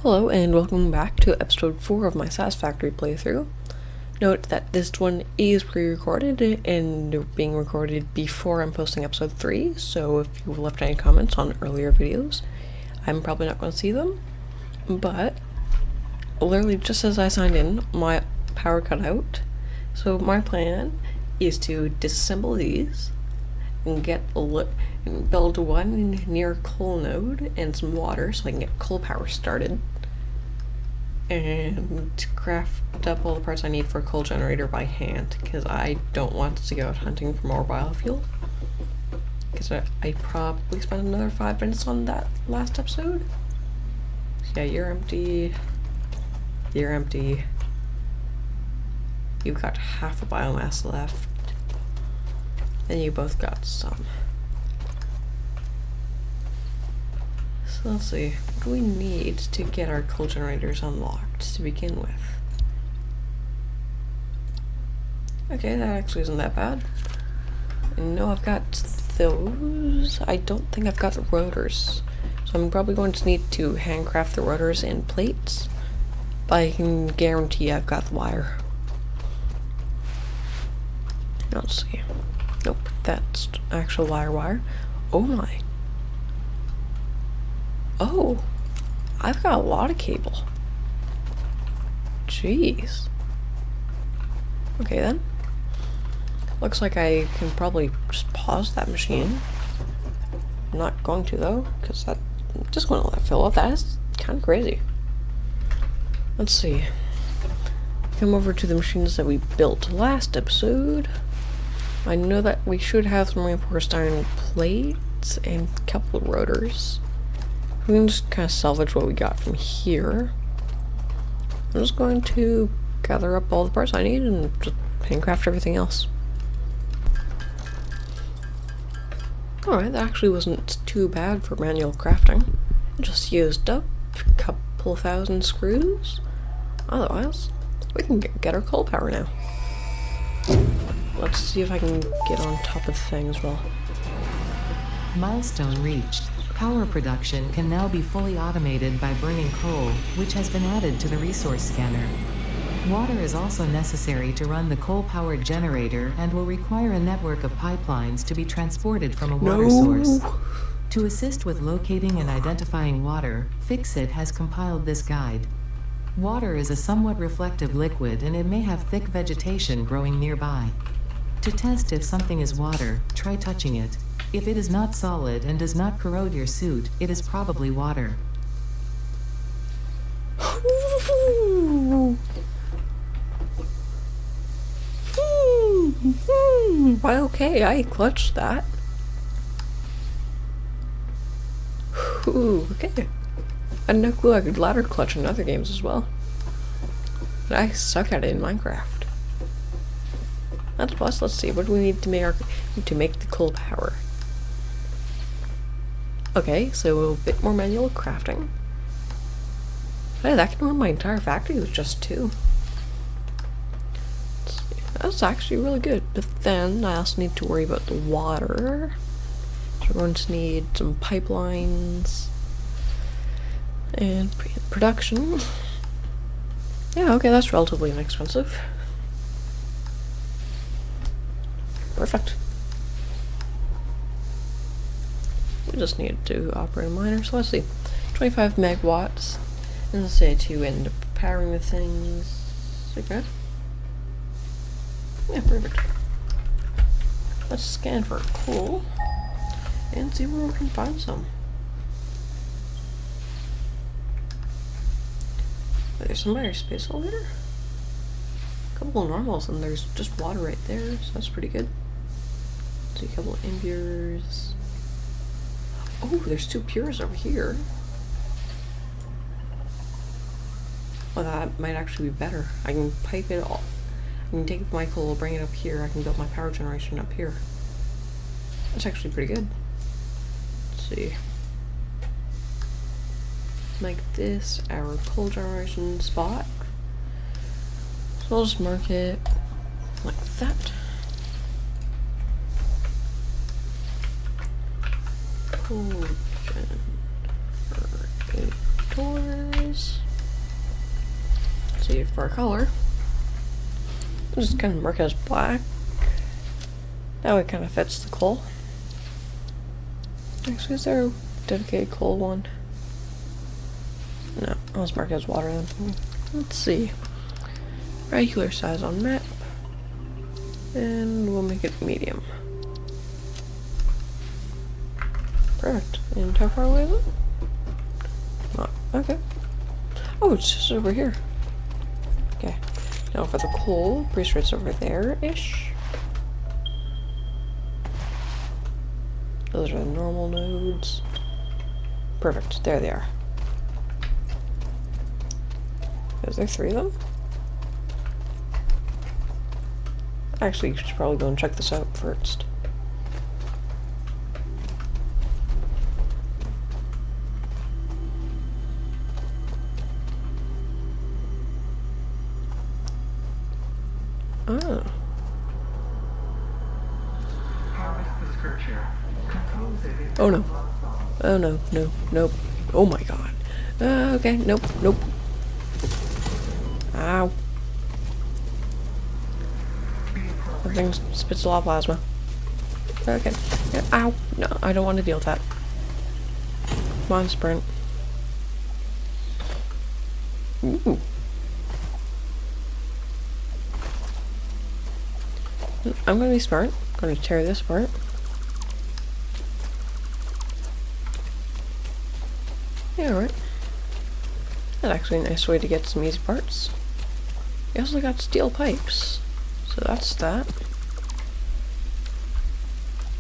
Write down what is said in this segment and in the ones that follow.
Hello and welcome back to episode 4 of my Satisfactory playthrough. Note that this one is pre-recorded and being recorded before I'm posting episode 3, so if you left any comments on earlier videos, I'm probably not going to see them. But literally just as I signed in, my power cut out. So my plan is to disassemble these and build one near coal node and some water so I can get coal power started, and craft up all the parts I need for a coal generator by hand because I don't want to go out hunting for more biofuel, because I probably spent another 5 minutes on that last episode. So yeah, you're empty, you've got half a biomass left, and you both got some. So let's see, what do we need to get our coal generators unlocked to begin with? Okay, that actually isn't that bad. No, I've got those. I don't think I've got the rotors. So I'm probably going to need to handcraft the rotors and plates, but I can guarantee I've got the wire. Let's see. Nope, that's actual wire. Oh my. Oh, I've got a lot of cable. Jeez. Okay then. Looks like I can probably just pause that machine. I'm not going to though, because I'm just going to let it fill up. That is kind of crazy. Let's see. Come over to the machines that we built last episode. I know that we should have some reinforced iron plates and a couple of rotors. We can just kind of salvage what we got from here. I'm just going to gather up all the parts I need and just handcraft everything else. Alright, that actually wasn't too bad for manual crafting. I just used up a couple thousand screws. Otherwise, we can get our coal power now. Let's see if I can get on top of things well. Milestone reached. Power production can now be fully automated by burning coal, which has been added to the resource scanner. Water is also necessary to run the coal-powered generator and will require a network of pipelines to be transported from a water source. To assist with locating and identifying water, Fixit has compiled this guide. Water is a somewhat reflective liquid and it may have thick vegetation growing nearby. To test if something is water, try touching it. If it is not solid and does not corrode your suit, it is probably water. Well, okay, I clutched that. Okay. I had no clue I could ladder clutch in other games as well. But I suck at it in Minecraft. That's plus. Let's see, what do we need to make the coal power? Okay, so a bit more manual crafting. Hey, that can run my entire factory with just 2. That's actually really good. But then I also need to worry about the water. So we're going to need some pipelines and production. Yeah, okay, that's relatively inexpensive. Perfect. We just need to operate a miner, so let's see. 25 megawatts, and let's say to end up powering the things like that. Yeah, perfect. Let's scan for coal and see where we can find some. There's some better space elevator. A couple of normals, and there's just water right there, so that's pretty good. Let's see, a couple of impures. Oh, there's 2 pures over here. Well, that might actually be better. I can pipe it all. I can take my coal, bring it up here. I can build my power generation up here. That's actually pretty good. Let's see. Make this our coal generation spot. So I'll just mark it like that. Coal generators. See, for our color, I'll just kind of mark it as black. That way it kind of fits the coal. Actually, is there a dedicated coal one? No, I'll just mark it as water then. Let's see. Regular size on map. And we'll make it medium. Perfect. And how far away is it? Oh, okay. Oh, it's just over here. Okay. Now for the coal, pretty sure it's over there-ish. Those are the normal nodes. Perfect. There they are. Is there 3 of them? Actually, you should probably go and check this out first. Oh. Oh no. Oh no, no, nope. Oh my god. Okay, nope, nope. Ow. That thing spits a lot of plasma. Okay. Yeah, ow. No, I don't want to deal with that. Come on, sprint. Ooh. I'm gonna be smart. I'm gonna tear this apart. Yeah, alright. That's actually a nice way to get some easy parts. We also got steel pipes. So that's that.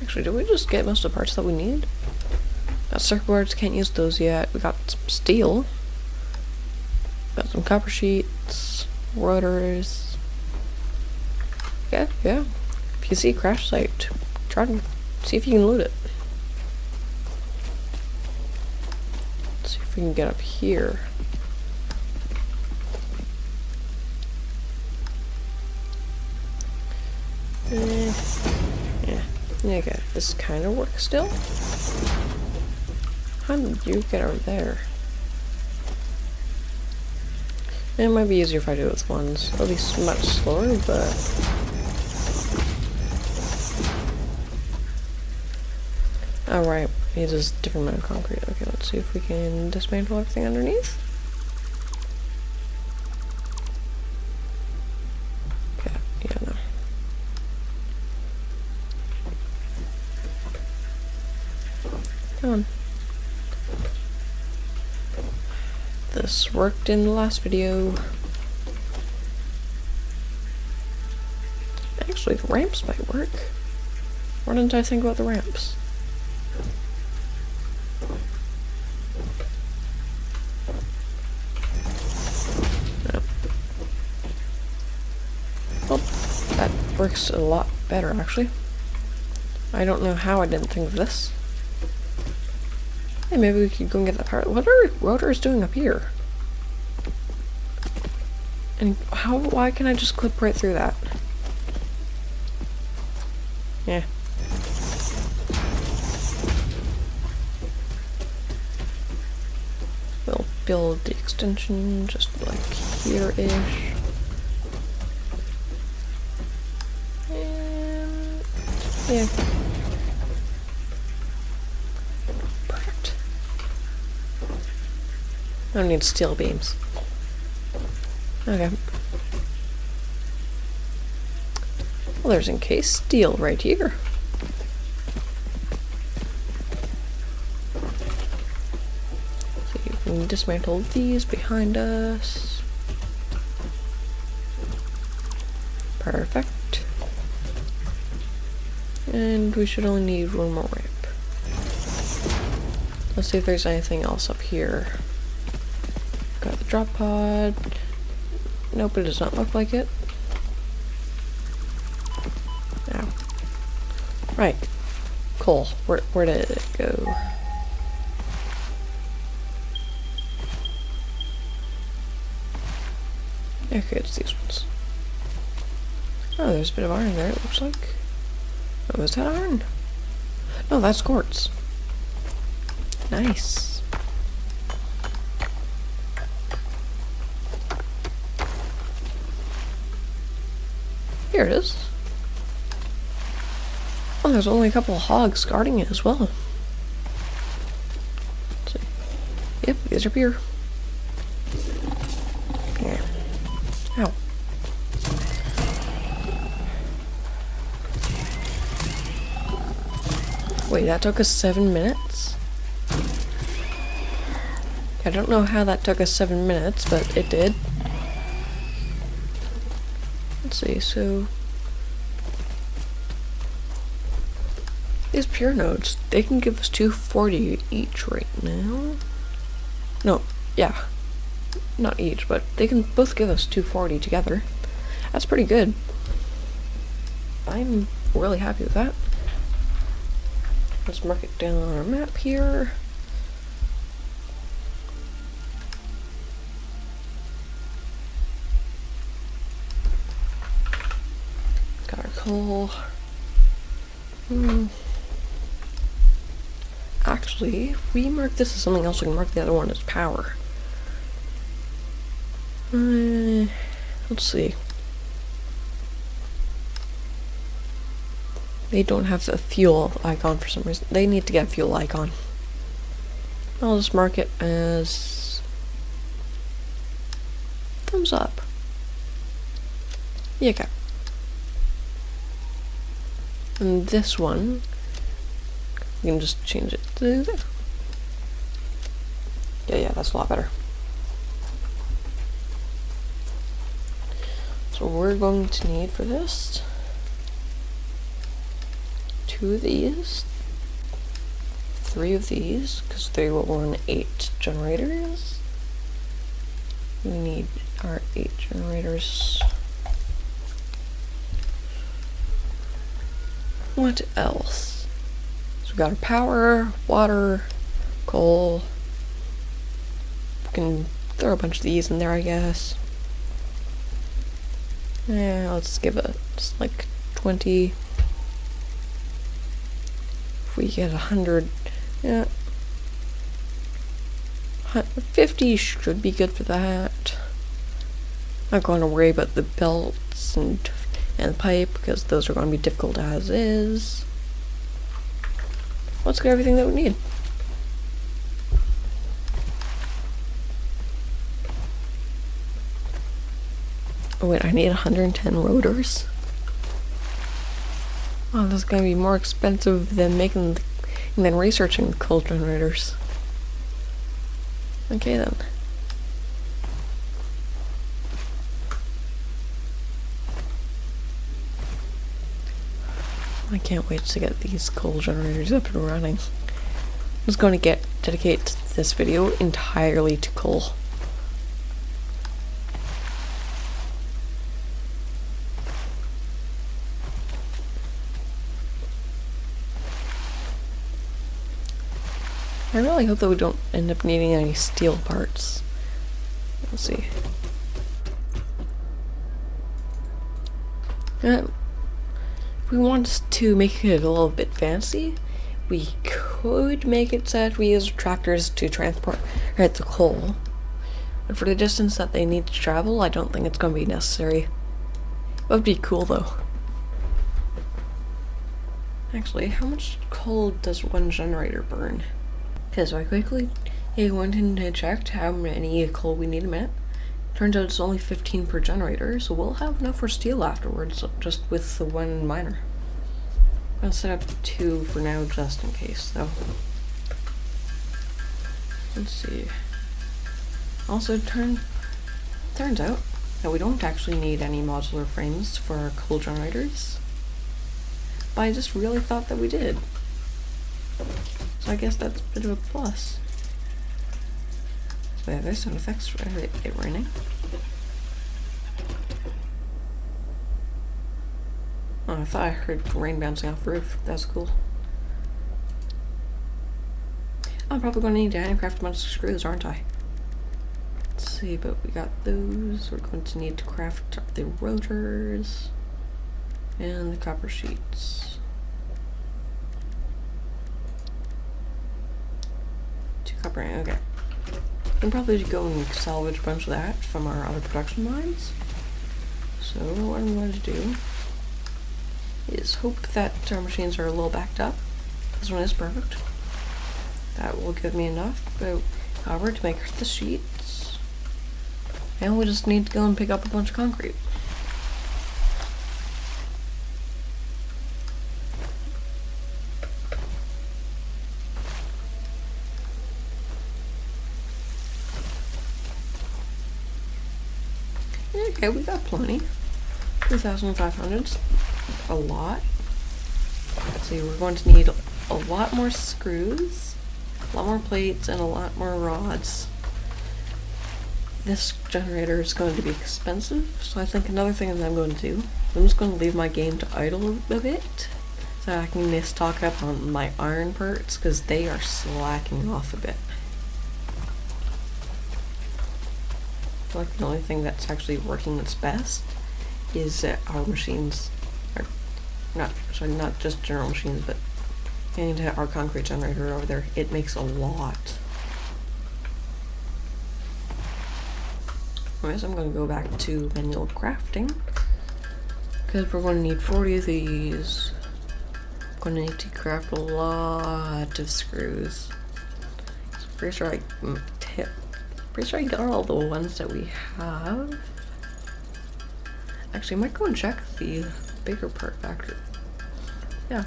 Actually, did we just get most of the parts that we need? Got circuit boards, can't use those yet. We got some steel. Got some copper sheets, rotors. Yeah, yeah. If you see a crash site, try to see if you can loot it. Let's see if we can get up here. Yeah. Okay, this kind of works still. How did you get over there? It might be easier if I do it with ones. It'll be much slower, but... Alright, it uses a different amount of concrete. Okay, let's see if we can dismantle everything underneath. Okay, yeah, no. Come on. This worked in the last video. Actually, the ramps might work. Why didn't I think about the ramps? No. Well, that works a lot better, actually. I don't know how I didn't think of this. Hey, maybe we could go and get that power. What are rotors doing up here? And why can't I just clip right through that? Yeah. We'll build the extension just like here-ish. And yeah. I don't need steel beams. Okay. Well, there's encased steel right here. So you can dismantle these behind us. Perfect. And we should only need one more ramp. Let's see if there's anything else up here. Got the drop pod. Nope, it does not look like it. Ow. Right. Coal. Where did it go? Okay, it's these ones. Oh, there's a bit of iron there, it looks like. Oh, is that iron? No, that's quartz. Nice. Here it is. Oh, there's only a couple of hogs guarding it as well. Let's see. Yep, these are pure. Yeah. Ow. Wait, that took us 7 minutes? I don't know how that took us 7 minutes, but it did. Let's see, so... these pure nodes, they can give us 240 each right now. No, yeah. Not each, but they can both give us 240 together. That's pretty good. I'm really happy with that. Let's mark it down on our map here. Got our coal. Actually, if we mark this as something else, we can mark the other one as power. Let's see. They don't have the fuel icon for some reason. They need to get a fuel icon. I'll just mark it as thumbs up. Yeah, okay. And this one, you can just change it to there. Yeah, that's a lot better. So we're going to need for this 2 of these, 3 of these, because they will run 8 generators. We need our 8 generators. What else? So we got our power, water, coal. We can throw a bunch of these in there, I guess. Yeah, let's give it just like 20. If we get 100, yeah. 50 should be good for that. Not going to worry about the belts and pipe, because those are going to be difficult as is. Let's get everything that we need. Oh wait, I need 110 rotors. Oh, this is going to be more expensive than researching coal generators. Okay then. I can't wait to get these coal generators up and running. I'm just going to dedicate this video entirely to coal. I really hope that we don't end up needing any steel parts. Let's see. If we want to make it a little bit fancy, we could make it so that we use tractors to transport the coal. But for the distance that they need to travel, I don't think it's going to be necessary. It would be cool though. Actually, how much coal does one generator burn? Okay, so I quickly went and checked how many coal we need a minute. Turns out it's only 15 per generator, so we'll have enough for steel afterwards, just with the one miner. I'm gonna set up 2 for now, just in case, though. Let's see. Also, turns out that we don't actually need any modular frames for our coal generators. But I just really thought that we did. So I guess that's a bit of a plus. So yeah, there's sound effects for it raining. Oh, I thought I heard rain bouncing off the roof. That's cool. I'm probably going to need to handcraft a bunch of screws, aren't I? Let's see, but we got those. We're going to need to craft the rotors and the copper sheets. 2 copper, okay. We can probably go and salvage a bunch of that from our other production lines. So what I'm going to do is hope that our machines are a little backed up. This one is perfect. That will give me enough, however, to make the sheets. And we just need to go and pick up a bunch of concrete. Okay, we got plenty. 2,500's a lot. Let's see, we're going to need a lot more screws, a lot more plates, and a lot more rods. This generator is going to be expensive, so I think another thing that I'm going to do, I'm just going to leave my game to idle a bit, so I can stock up on my iron parts, because they are slacking off a bit. I feel like the only thing that's actually working its best is that our machines are not just general machines, but into our concrete generator over there. It makes a lot. Anyways, I'm going to go back to manual crafting because we're going to need 40 of these. Going to need to craft a lot of screws. So pretty sure I got all the ones that we have. Actually, I might go and check the bigger part factory. Yeah,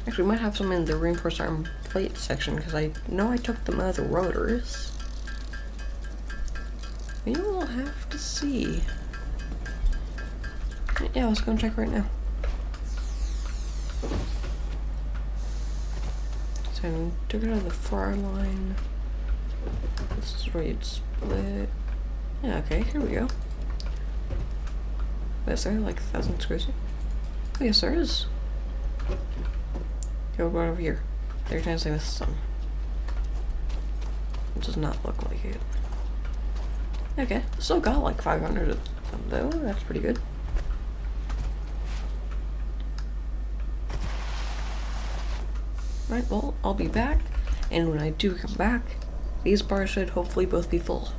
actually, we might have some in the reinforced iron plate section because I know I took them out of the rotors. We will have to see. Yeah, let's go and check right now. So I took it out of the far line. This is where you'd split. Yeah, okay, here we go. Is there like 1,000 screws? Oh, yes, there is. Okay, we'll go over here. They're trying to say this is some. It does not look like it. Okay, still got like 500 of them though. That's pretty good. Right, well, I'll be back, and when I do come back, these bars should hopefully both be full.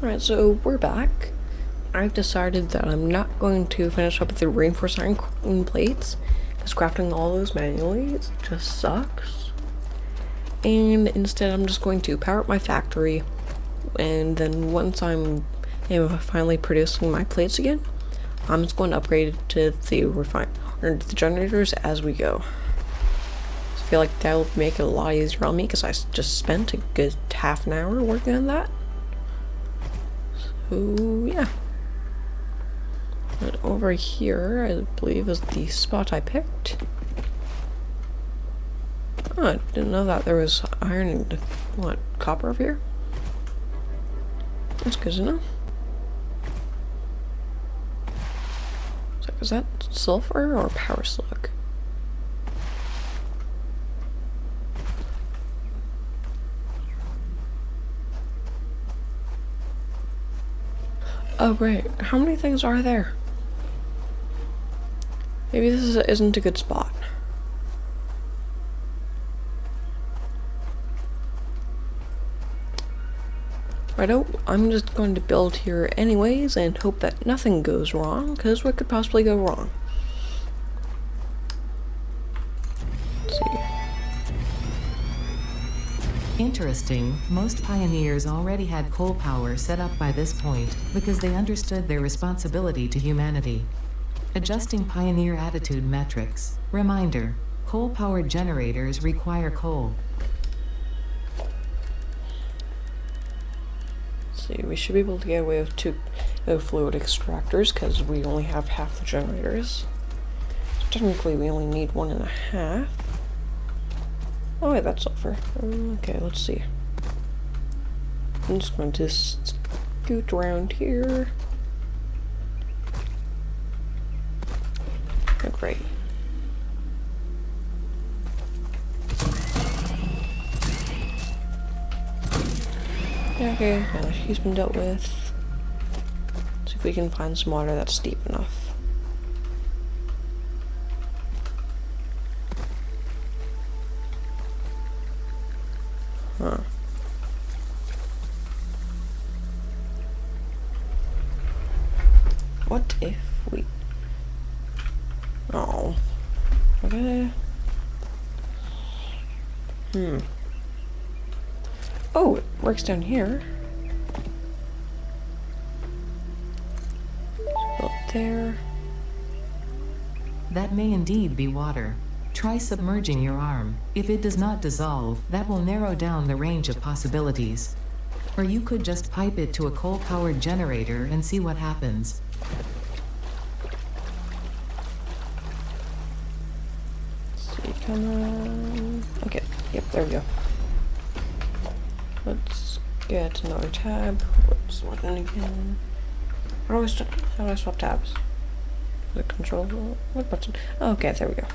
Alright, so we're back. I've decided that I'm not going to finish up with the reinforced iron plates, because crafting all those manually just sucks. And instead I'm just going to power up my factory, and then once I'm finally producing my plates again, I'm just going to upgrade to the generators as we go. I feel like that will make it a lot easier on me because I just spent a good half an hour working on that. So yeah. And over here, I believe, is the spot I picked. Oh, I didn't know that there was iron and copper over here. That's good to know. So is that sulfur or power slug? Oh right, how many things are there? Maybe this isn't a good spot. Righto, I'm just going to build here anyways and hope that nothing goes wrong, because what could possibly go wrong? Let's see. Interesting, most pioneers already had coal power set up by this point because they understood their responsibility to humanity. Adjusting pioneer attitude metrics. Reminder, coal-powered generators require coal. See, we should be able to get away with 2 fluid extractors because we only have half the generators. So technically we only need 1.5. Oh wait, that's sulfur. Okay, let's see. I'm just going to scoot around here. Oh, great. Yeah, okay, now she's been dealt with. See if we can find some water that's deep enough. Huh. What if we... Oh. Okay. Oh, it works down here. Up there. That may indeed be water. Try submerging your arm. If it does not dissolve, that will narrow down the range of possibilities. Or you could just pipe it to a coal-powered generator and see what happens. Let's see, come on. Okay, yep, there we go. Let's get another tab. What's the button again? How do I swap tabs? The control, what button? Oh, okay, there we go.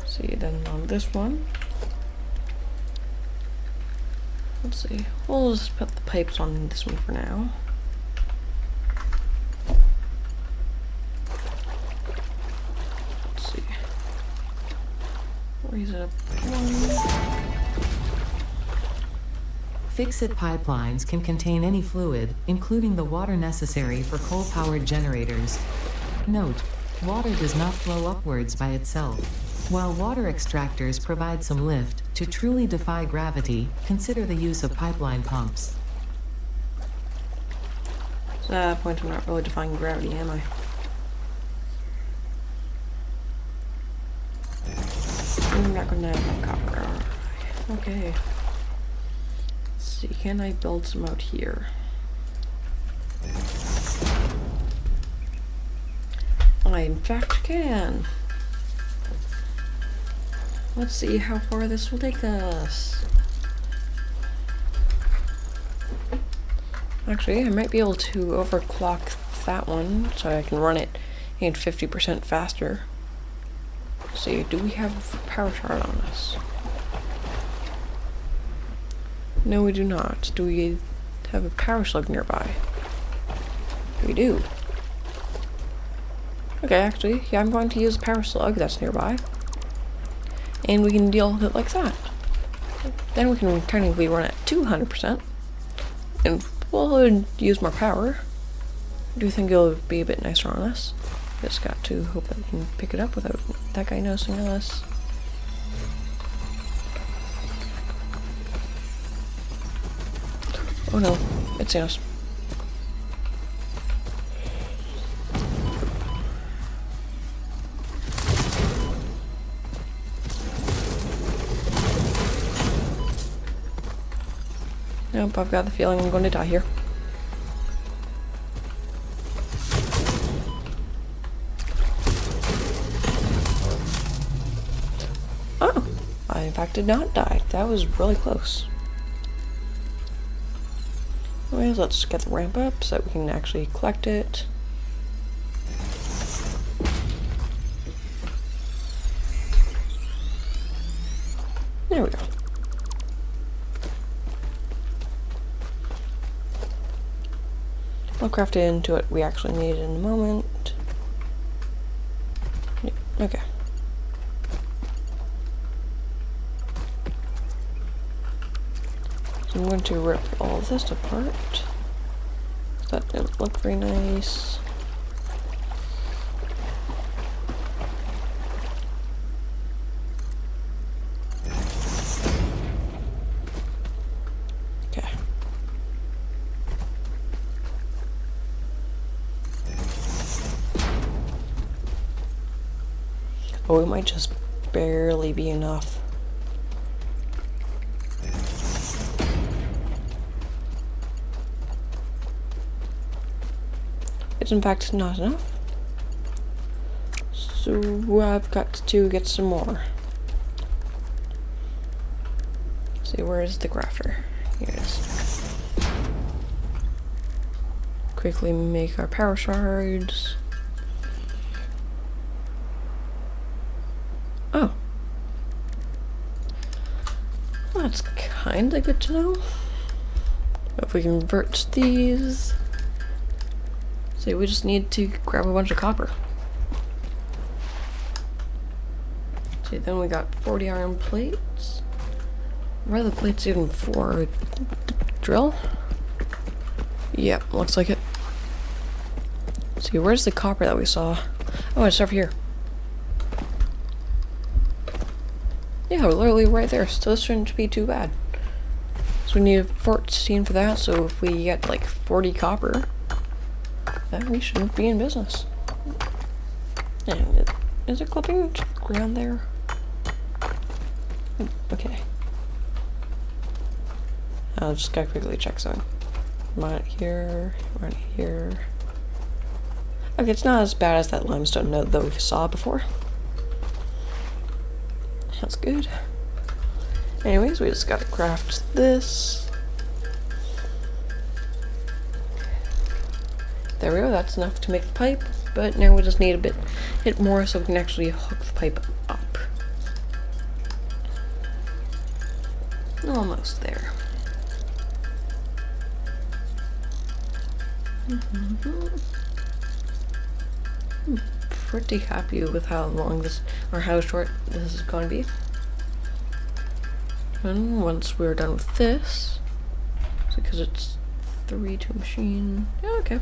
See, then on this one, let's see, we'll just put the pipes on this one for now. Let's see, raise it up one. Fix-it pipelines can contain any fluid, including the water necessary for coal-powered generators. Note, water does not flow upwards by itself. While water extractors provide some lift, to truly defy gravity, consider the use of pipeline pumps. So at that point I'm not really defying gravity, am I? I'm not gonna have enough copper. Okay. Let's see, can I build some out here? I in fact can. Let's see how far this will take us. Actually, I might be able to overclock that one so I can run it at 50% faster. Let's see, do we have a power shard on us? No, we do not. Do we have a power slug nearby? We do. Okay, actually, yeah, I'm going to use a power slug that's nearby. And we can deal with it like that. Then we can technically run at 200%. And We'll use more power. I do think it'll be a bit nicer on us. Just got to hope that we can pick it up without that guy noticing us. Oh no, it's us. Nope, I've got the feeling I'm going to die here. Oh, I in fact did not die. That was really close. Anyways, let's get the ramp up so that we can actually collect it. There we go. I'll craft it into what we actually need in a moment. Yeah, okay. So I'm going to rip all of this apart. That didn't look very nice. Okay. Oh, it might just barely be enough. It's in fact not enough. So I've got to get some more. Let's see, where is the grafter? Here it is. Quickly make our power shards. Oh. Well, that's kinda good to know. If we convert these. See, we just need to grab a bunch of copper. See, then we got 40 iron plates. Where are the plates even for? Drill? Yep, looks like it. See, where's the copper that we saw? Oh, it's over here. Yeah, we're literally right there, so this shouldn't be too bad. So we need 14 for that, so if we get like 40 copper, then we shouldn't be in business. And is it clipping to the ground there? Okay. I'll just gotta quickly check something. Right here, right here. Okay, it's not as bad as that limestone node that we saw before. That's good. Anyways, we just gotta craft this. There we go, that's enough to make the pipe, but now we just need a bit more so we can actually hook the pipe up. Almost there. I'm pretty happy with how long this, or how short this is going to be. And once we're done with this, because it's 3-2 machine, yeah, okay.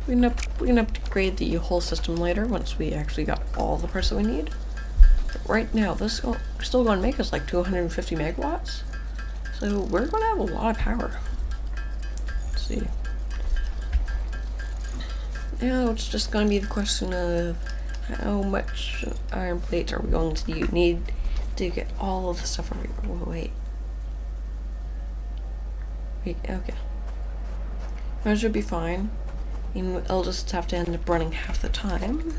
We can upgrade the whole system later once we actually got all the parts that we need. But right now, this is still going to make us like 250 megawatts. So we're going to have a lot of power. Let's see. Now it's just going to be the question of how much iron plates are we going to need to get all of the stuff over here. Whoa, wait, okay. That should be fine. And I'll just have to end up running half the time.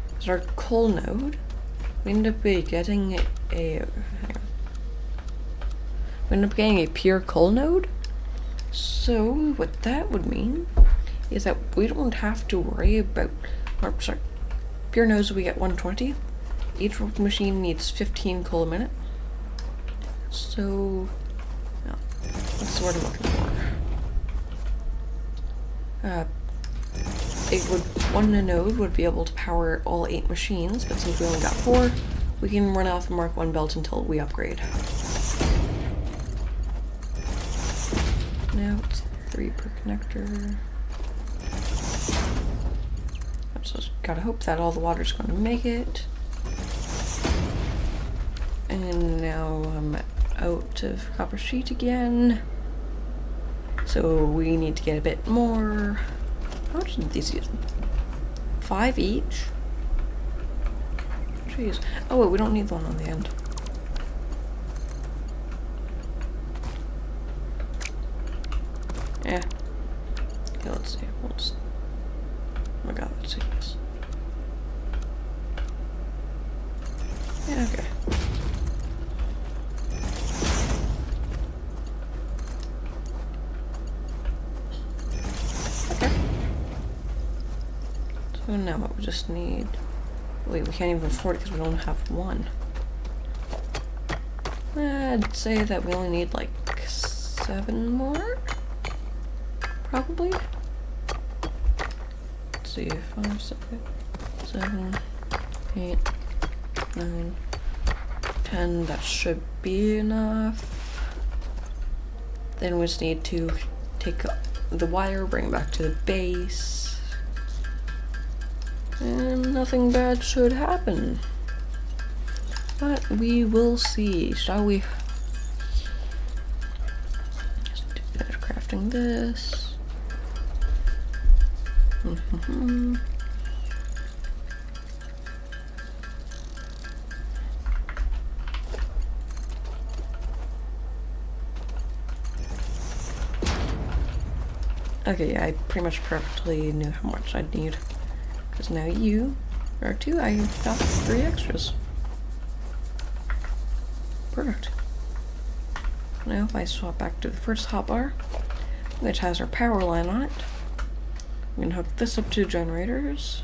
Because our coal node, we end up getting a pure coal node. So what that would mean is that we don't have to worry about, pure nodes we get 120. Each machine needs 15 coal a minute. So, no, that's the word I'm looking for. One node would be able to power all 8 machines, but since we only got 4, we can run off the Mark 1 belt until we upgrade. Now, 3 per connector. I just gotta hope that all the water's gonna make it. And now I'm out of copper sheet again. So we need to get a bit more. How much did these use? 5 each? Jeez. Oh wait, we don't need the one on the end. Yeah. Okay, let's see. We'll just... Oh my god, let's see this. Yeah, okay. Okay. So now what we just need... Wait, we can't even afford it because we don't have one. I'd say that we only need like 7 more? Probably? Let's see, 5, 6, 7, 8, 9, 10. That should be enough. Then we just need to take the wire, bring it back to the base. And nothing bad should happen. But we will see, shall we? Just do better crafting this. Okay, yeah, I pretty much perfectly knew how much I'd need. Because now you are 2, I got 3 extras. Perfect. Now if I swap back to the first hotbar, which has our power line on it, I'm gonna hook this up to generators.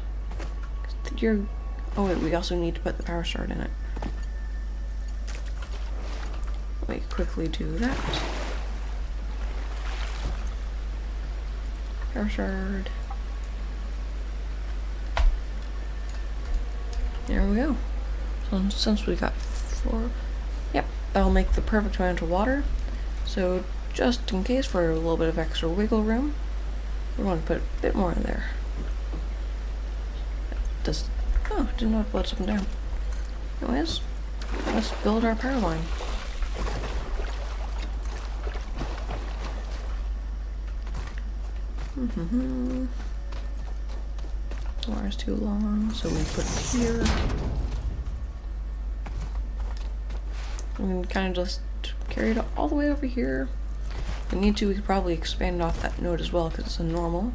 Oh wait, we also need to put the power shard in it. Let me quickly do that. Power shard. There we go. So since we got 4, yep, that'll make the perfect amount of water. So just in case for a little bit of extra wiggle room, we're going to put a bit more in there. Oh, didn't know it floats up and down. Anyways, let's build our power line. The wire's too long, so we put it here. And kind of just carry it all the way over here. If we need to, we could probably expand off that node as well because it's a normal.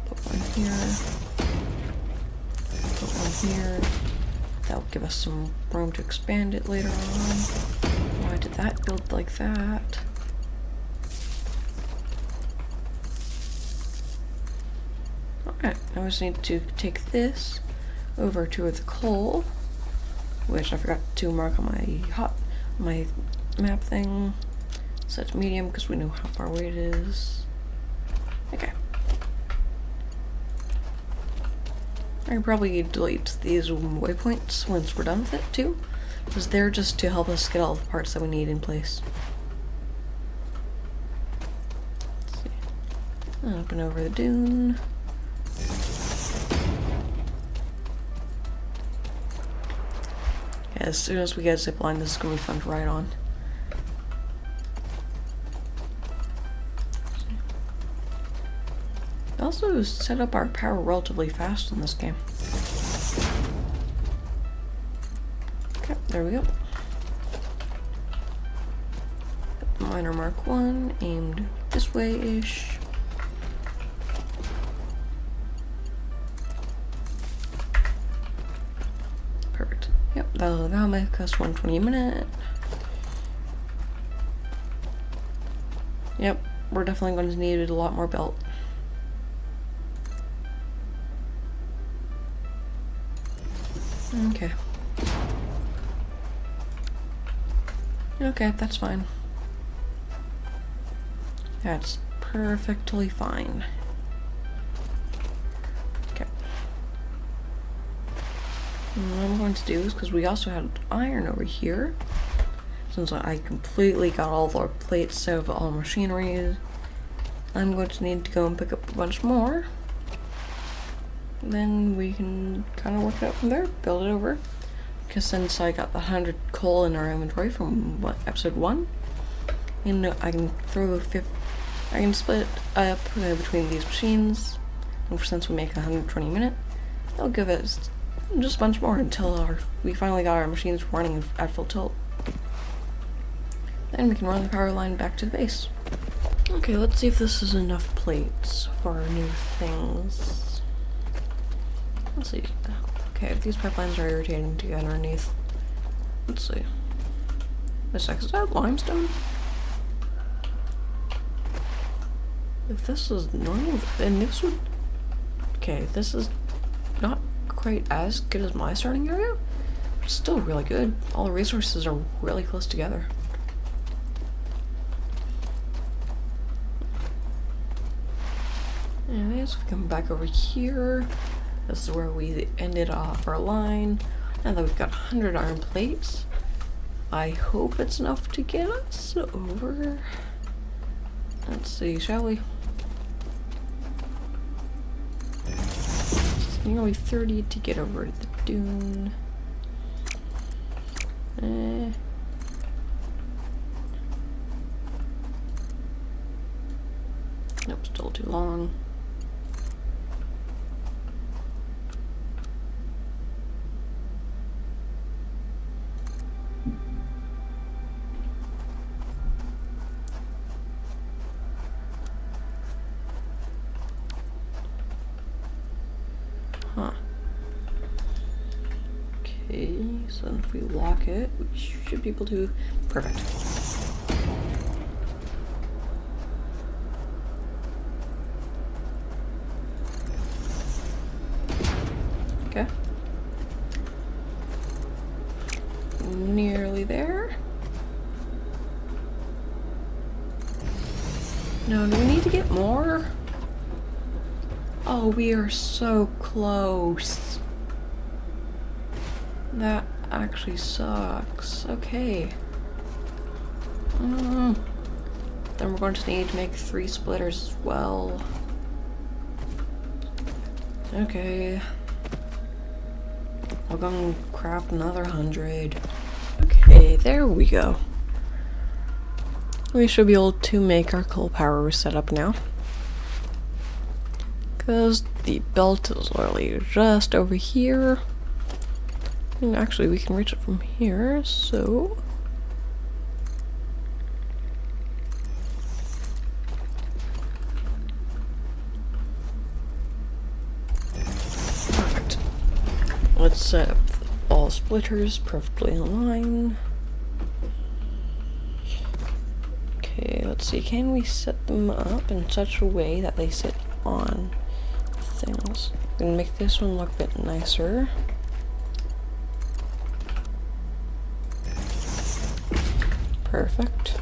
Put one here. Put one here. That'll give us some room to expand it later on. Why did that build like that? Alright, now we just need to take this over to the coal, which I forgot to mark on my map thing. Set to medium because we know how far away it is. Okay. I can probably delete these waypoints once we're done with it too, because they're just to help us get all the parts that we need in place. Let's see. Up and over the dune. Yeah, as soon as we get a zip line, this is gonna be fun to ride on. We also set up our power relatively fast in this game. Okay, there we go. Miner Mark 1 aimed this way-ish. Perfect. Yep, that'll make us 120 a minute. Yep, we're definitely going to need a lot more belt. Okay. Okay, that's fine. That's perfectly fine. Okay. And what I'm going to do is, because we also had iron over here, since I completely got all the plates of all machinery, I'm going to need to go and pick up a bunch more. Then we can kind of work it out from there, build it over. Because since I got the 100 coal in our inventory from episode 1, and I can throw I can split up between these machines. And since we make 120 a minute, that'll give us just a bunch more until we finally got our machines running at full tilt. Then we can run the power line back to the base. Okay, let's see if this is enough plates for our new things. Let's see. Okay, if these pipelines are irritating to get underneath. Let's see. Is that limestone? If this is normal, then this would... Okay, this is not quite as good as my starting area, but it's still really good. All the resources are really close together. Anyways, we come back over here. This is where we ended off our line. Now that we've got 100 iron plates, I hope it's enough to get us over. Let's see, shall we? It's nearly 30 to get over the dune. Nope, still too long. Huh. Okay, so if we lock it, we should be able to... Perfect. Okay. Nearly there. No, do we need to get more? Oh, we are so close. That actually sucks. Okay. Then we're going to need to make 3 splitters as well. Okay. I'll go and craft another 100. Okay, there we go. We should be able to make our coal power setup now. Because the belt is literally just over here. And actually we can reach it from here, so... Perfect. Let's set up all splitters perfectly in line. Okay, let's see, can we set them up in such a way that they sit on things? I'm gonna make this one look a bit nicer. Perfect.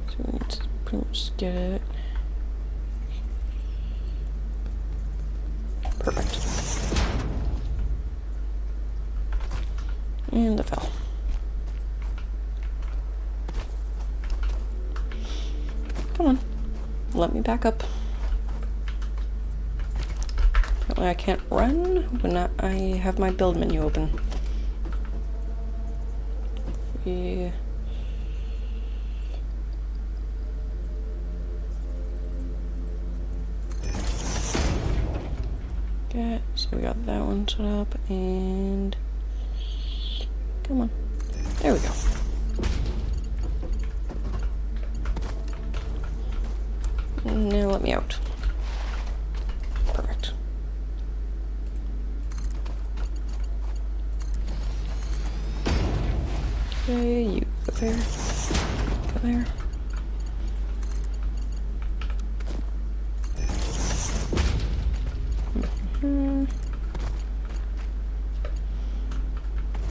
So we need to pretty much get it. Perfect. And it fell. Come on. Let me back up. Apparently I can't run when I have my build menu open. Yeah. Okay, so we got that one set up and come on. There we go. Now let me out. Perfect. Okay, you go there. Go there.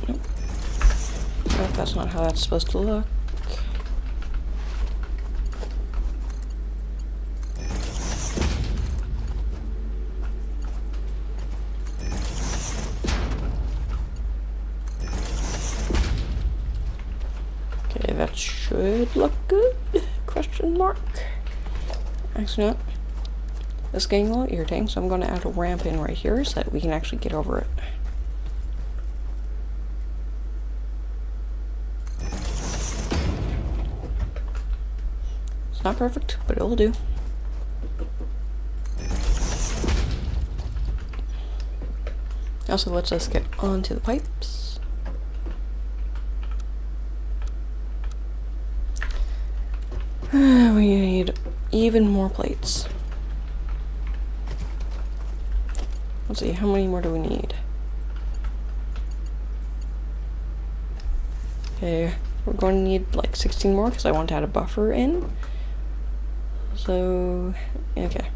Nope. Nope, that's not how that's supposed to look. That should look good. Question mark. Actually not. This is getting a little irritating, so I'm going to add a ramp in right here so that we can actually get over it. It's not perfect, but it'll do. Also lets us get onto the pipes. We need even more plates. Let's see, how many more do we need? Okay, we're going to need like 16 more because I want to add a buffer in. So, okay.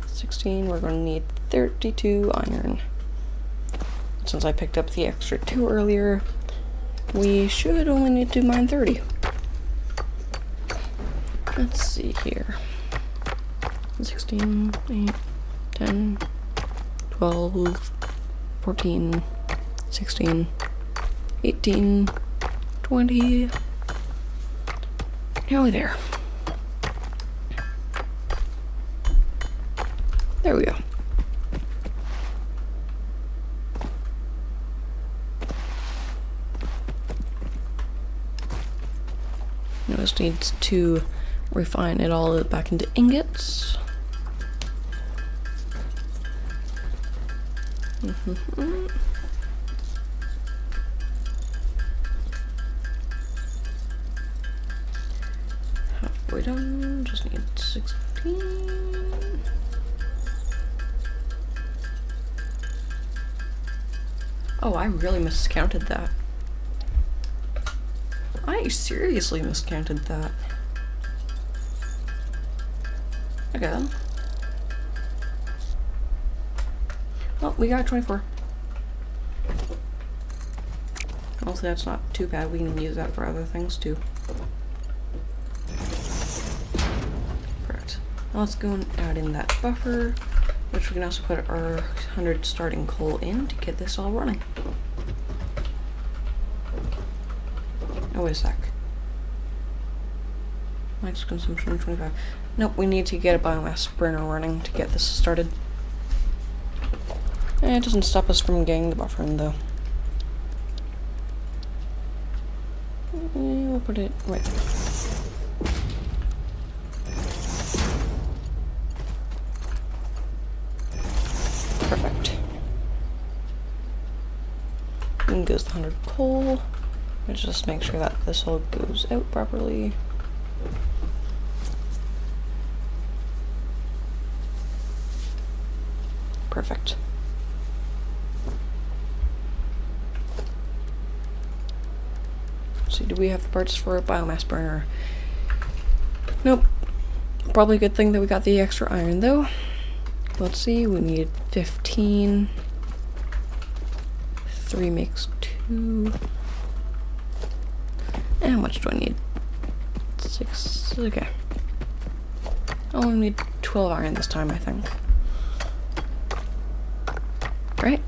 16, we're going to need 32 iron. Since I picked up the extra 2 earlier, we should only need to mine 30. Let's see here. 16, 8, 10, 12, 14, 16, 18, 20. Nearly there. There we go. Now this needs to refine it all back into ingots. Halfway done, just need 16. Oh, I really miscounted that. I seriously miscounted that. Okay then. Well, we got 24. Also, that's not too bad. We can use that for other things too. Correct. Now let's go and add in that buffer, which we can also put our 100 starting coal in to get this all running. Oh, wait a sec. Max consumption 25. Nope, we need to get a biomass burner running to get this started. And it doesn't stop us from getting the buffer in though. We'll put it right there. Perfect. And goes the 100 coal. Let's just make sure that this all goes out properly. Perfect. So do we have the parts for a biomass burner? Nope. Probably a good thing that we got the extra iron though. Let's see, we need 15. 3 makes 2. And how much do I need? 6. Okay. I only need 12 iron this time, I think. Right?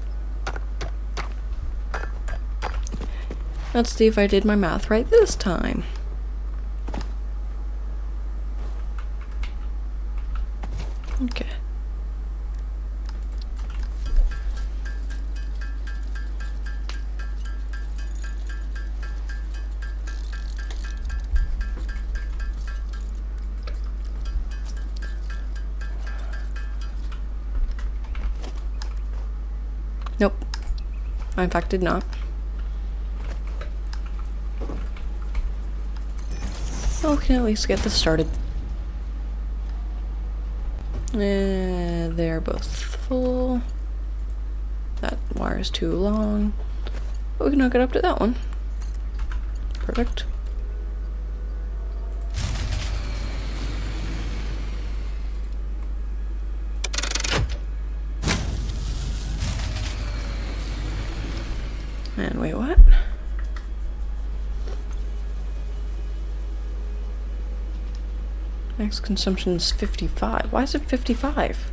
Let's see if I did my math right this time. Okay. Nope. I in fact did not. Well, we can at least get this started. They're both full. That wire is too long. But we can hook it up to that one. Perfect. And wait, what? Max consumption is 55. Why is it 55?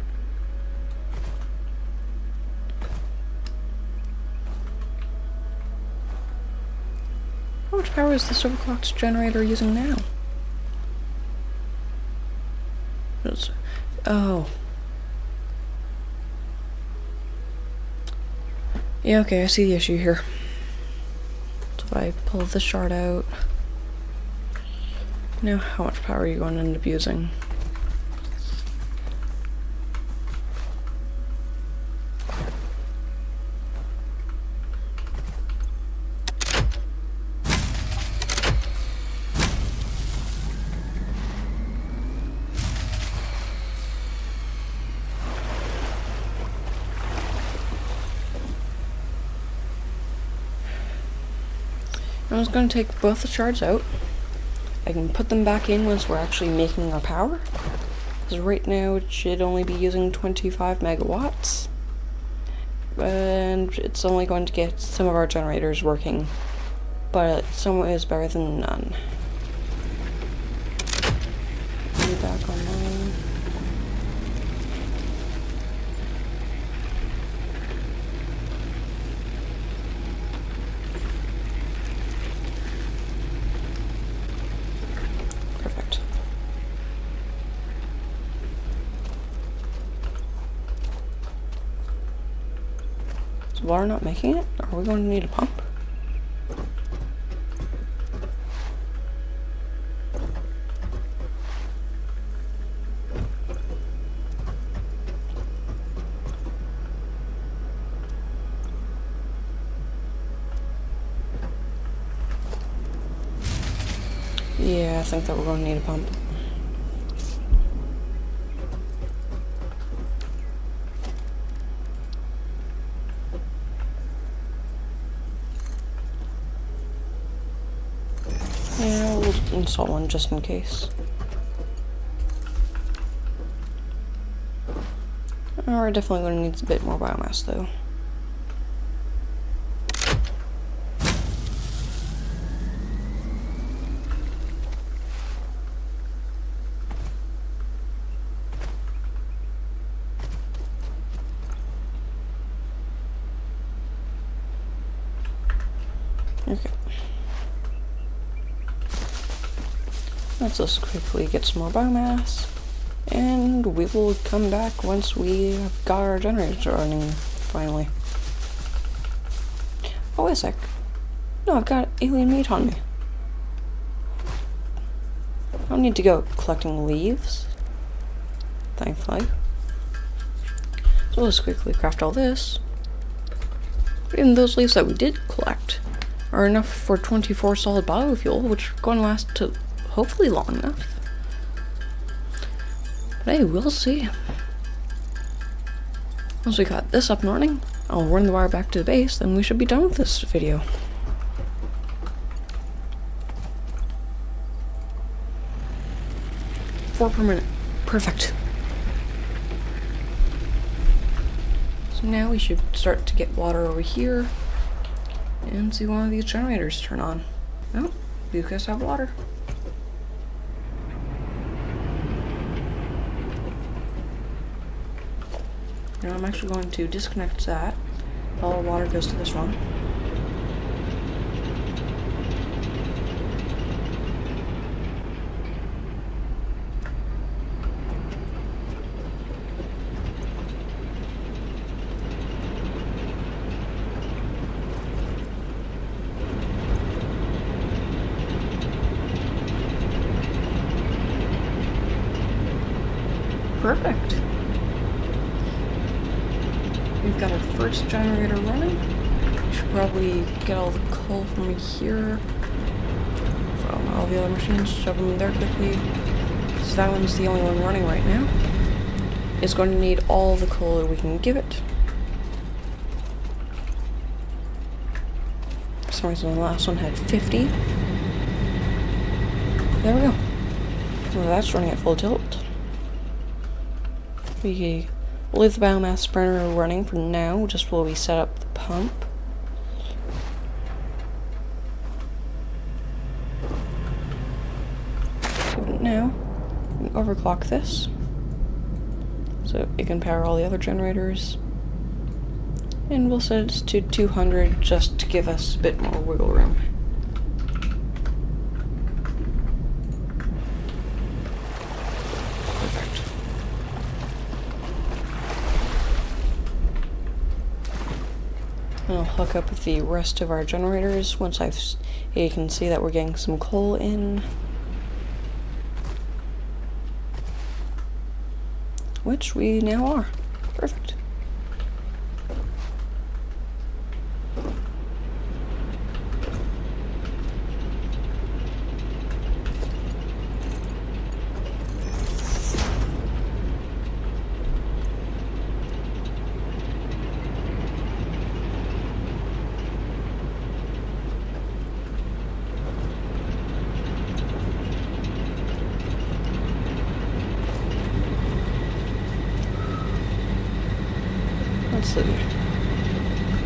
much power is this overclocked generator using now? Oh. Yeah, okay, I see the issue here. So if I pull this shard out... Now, how much power are you going to end up using? I'm just going to take both the shards out. I can put them back in once we're actually making our power. Because right now it should only be using 25 megawatts. And it's only going to get some of our generators working. But some is better than none. Be back online. Perfect. Is water not making it? Are we going to need a pump? Yeah, I think that we're going to need a pump. Yeah, we'll install one just in case. We're definitely going to need a bit more biomass though. Okay. Let's just quickly get some more biomass, and we will come back once we have got our generators running, finally. Oh, wait a sec. No, I've got alien meat on me. I don't need to go collecting leaves, thankfully. So let's quickly craft all this. And those leaves that we did collect are enough for 24 solid biofuel, which are going to last to hopefully long enough. But hey, we'll see. Once we got this up and running, I'll run the wire back to the base, then we should be done with this video. Four per minute. Perfect. So now we should start to get water over here and see one of these generators turn on. Oh, these guys have water. Now I'm actually going to disconnect that. All our water goes to this one. Perfect. We've got our first generator running. We should probably get all the coal from here. From all the other machines, shove them in there quickly. So that one's the only one running right now. It's going to need all the coal that we can give it. For some reason the last one had 50. There we go. Well, that's running at full tilt. We'll leave the biomass burner running for now, just while we set up the pump. So now, we can overclock this, so it can power all the other generators. And we'll set it to 200 just to give us a bit more wiggle room. And I'll hook up with the rest of our generators once you can see that we're getting some coal in. Which we now are. Perfect. Let's see.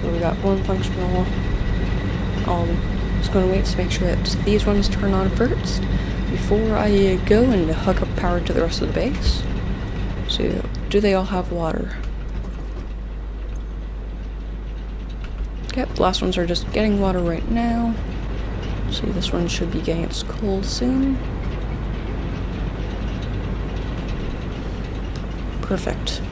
So we got one functional. Just going to wait to make sure that these ones turn on first before I go and hook up power to the rest of the base. So, do they all have water? Okay, the last ones are just getting water right now. See, this one should be getting its coal soon. Perfect.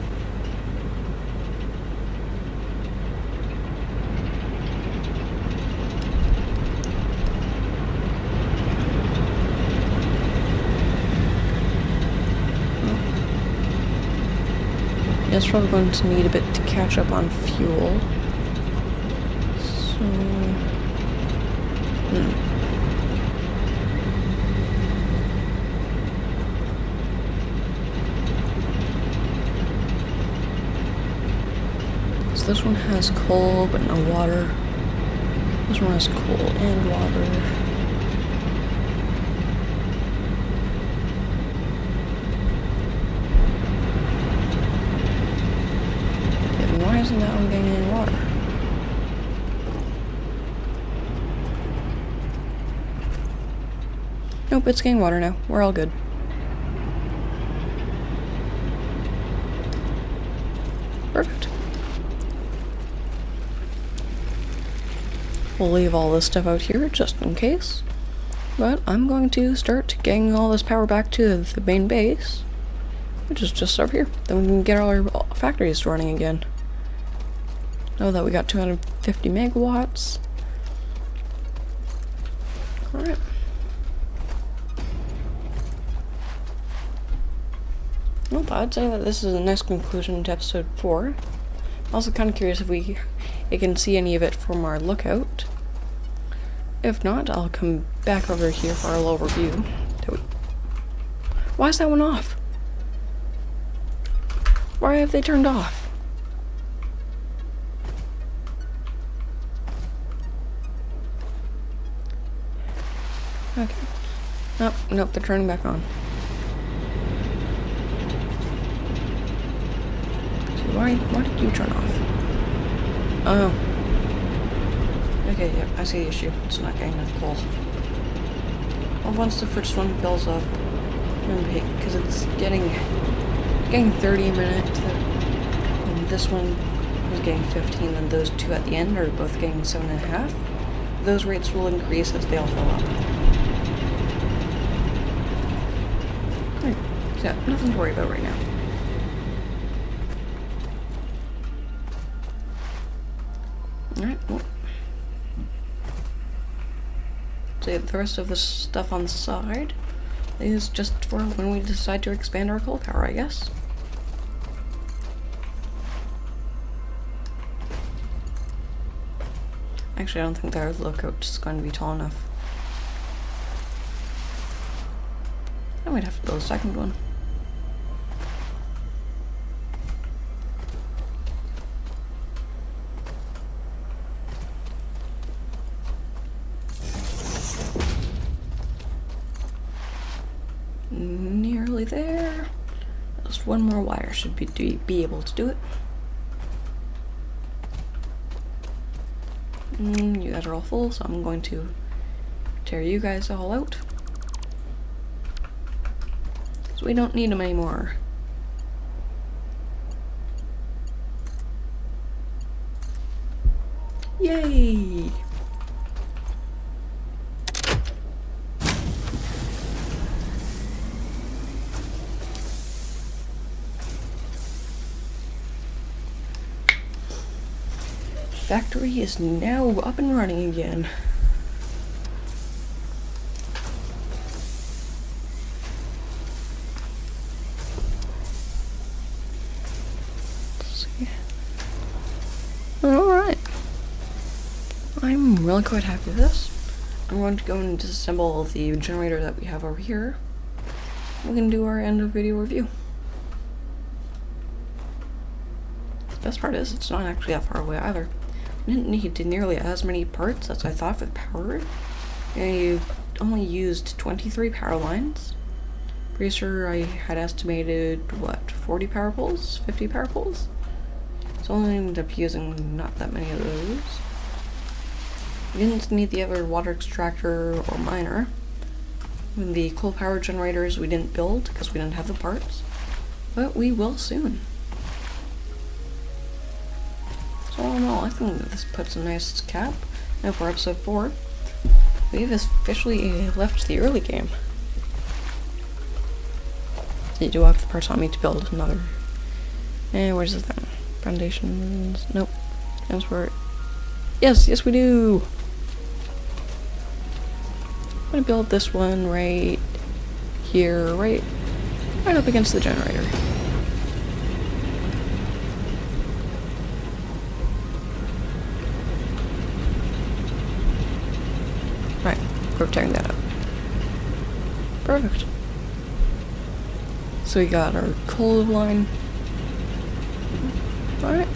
It's probably going to need a bit to catch up on fuel. So, So this one has coal but no water. This one has coal and water. Why isn't that one getting any water? Nope, it's getting water now. We're all good. Perfect. We'll leave all this stuff out here just in case. But I'm going to start getting all this power back to the main base, which is just over here. Then we can get all our factories running again. Know that we got 250 megawatts. Alright. Well, I'd say that this is a nice conclusion to episode 4. I'm also kind of curious if we can see any of it from our lookout. If not, I'll come back over here for our little review. Why is that one off? Why have they turned off? Okay. Nope, they're turning back on. So why did you turn off? Oh. Okay, yep, I see the issue. It's not getting enough coal. Well, once the first one fills up, because it's getting 30 a minute, and this one is getting 15, and those two at the end are both getting 7.5. Those rates will increase as they all fill up. Right. So yeah, nothing to worry about right now. Alright, well. So the rest of the stuff on the side is just for when we decide to expand our coal power, I guess. Actually, I don't think our lookout is going to be tall enough. I might have to build a second one. Nearly there. Just one more wire should be able to do it. You guys are all full, so I'm going to tear you guys all out. So we don't need them anymore. Yay! Satisfactory is now up and running again. Let's see. Alright. I'm really quite happy with this. I'm going to go and disassemble the generator that we have over here. We can do our end of video review. The best part is it's not actually that far away either. We didn't need nearly as many parts as I thought for the power. I only used 23 power lines. Pretty sure I had estimated, what, 40 power poles? 50 power poles? So I only ended up using not that many of those. We didn't need the other water extractor or miner. The coal power generators we didn't build because we didn't have the parts, but we will soon. So all in all, I think that this puts a nice cap. Now for episode 4, we've officially left the early game. You do have the parts on me to build another. And where's this thing? Foundations? Nope. Transport. Yes we do! I'm gonna build this one right here, right up against the generator. Right, we're tearing that up. Perfect. So we got our coal line. Alright.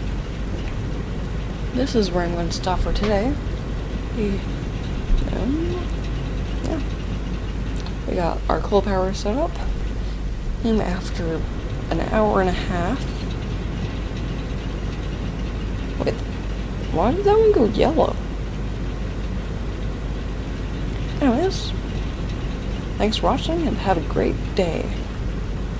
This is where I'm going to stop for today. Yeah. We got our coal power set up. And after an hour and a half. Wait, why did that one go yellow? Anyways, thanks for watching and have a great day.